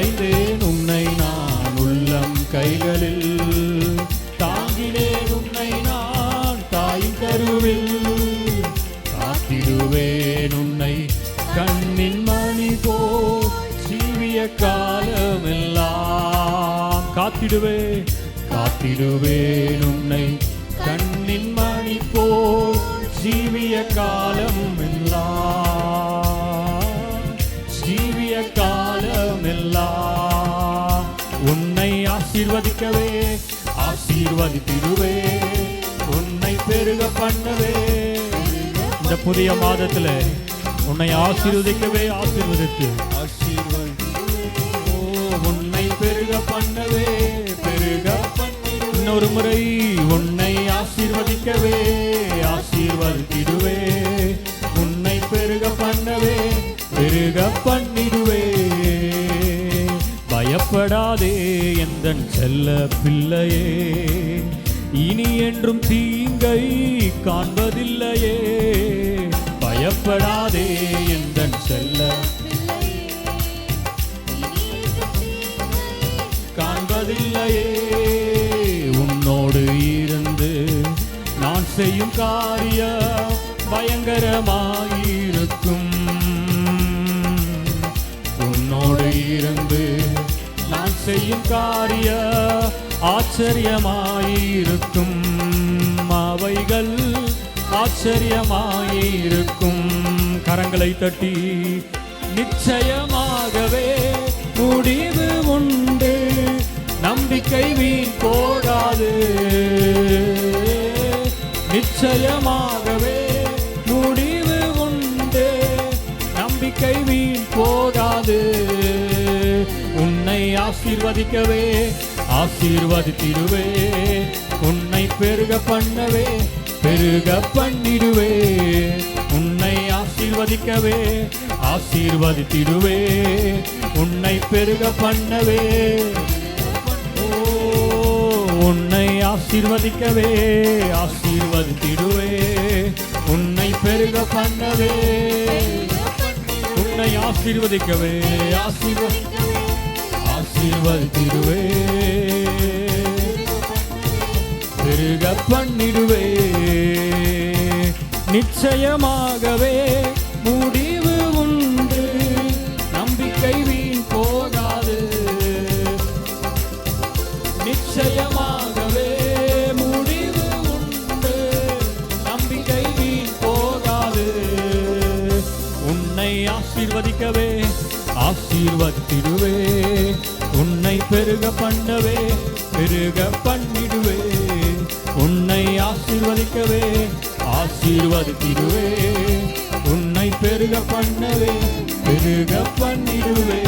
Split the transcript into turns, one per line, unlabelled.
வரைந்தேன் உன்னை நான் உள்ளம் கைகளில், தாங்கினேன் உன்னை நான் தாயின் கருவில், காத்திடுவேன் உன்னை கண்ணின் மணி போல் ஜீவிய காலமெல்லாம். காத்திடுவேன் உன்னை கண்ணின் மணி போல் ஜீவிய காலமெல்லாம், ஜீவிய காலமெல்லாம். உன்னை ஆசீர்வதிக்கவே ஆசீர்வதித்திடுவே, உன்னை பெருக பண்ணவே. இந்த புதிய மாதத்துல உன்னை ஆசீர்வதிக்கவே ஆசீர்வதித்து உன்னை பெருக பண்ணவே பெருக பண்ணி. இன்னொரு முறை உன்னை ஆசீர்வதிக்கவே ஆசீர்வதித்திடுவே, உன்னை பெருக பண்ணவே பெருக பண்ணிடுவே. பயப்படாதே எந்தன் செல்ல பிள்ளையே, இனி என்றும் தீங்கை காண்பதில்லையே. பயப்படாதே எந்தன் செல்ல காண்பதில்லையே. உன்னோடு இருந்து நான் செய்யும் காரியம் பயங்கரமாயிருக்கும். உன்னோடு இருந்து நான் செய்யும் காரியம் ஆச்சரியமாயிருக்கும். அவைகள் ஆச்சரியமாயிருக்கும். கரங்களை தட்டி நிச்சயமாகவே முடிவு உண்டு, நம்பிக்கை வீண் போகாது. நிச்சயமாகவே முடிவு உண்டு, நம்பிக்கை வீண் போகாது. உன்னை ஆசீர்வதிக்கவே ஆசீர்வதித்திடுவே, உன்னை பெருக பண்ணவே பெருக பண்ணிடுவே. உன்னை ஆசீர்வதிக்கவே ஆசீர்வதித்திடுவே, உன்னை பெருக பண்ணவே. உன்னை ஆசீர்வதிக்கவே ஆசீர்வதித்திடுவே, உன்னை பெருக பண்ணவே. உன்னை ஆசீர்வதிக்கவே ஆசீர்வதித்திடுவே, பெருக பண்ணிடுவே. நிச்சயமாகவே முடிவு உண்டு, நம்பிக்கை வீண் போகாது. நிச்சயமாகவே முடிவு உண்டு, நம்பிக்கை வீண் போகாது. உன்னை ஆசீர்வதிக்கவே ஆசீர்வதித்திடுவே, உன்னை பெருக பண்ணவே பெருக பண்ணிடுவே. உன்னை ஆசீர்வதிக்கவே ஆசீர்வதித்திடுவே, உன்னை பெருக பண்ணவே பெருக பண்ணிடுவே.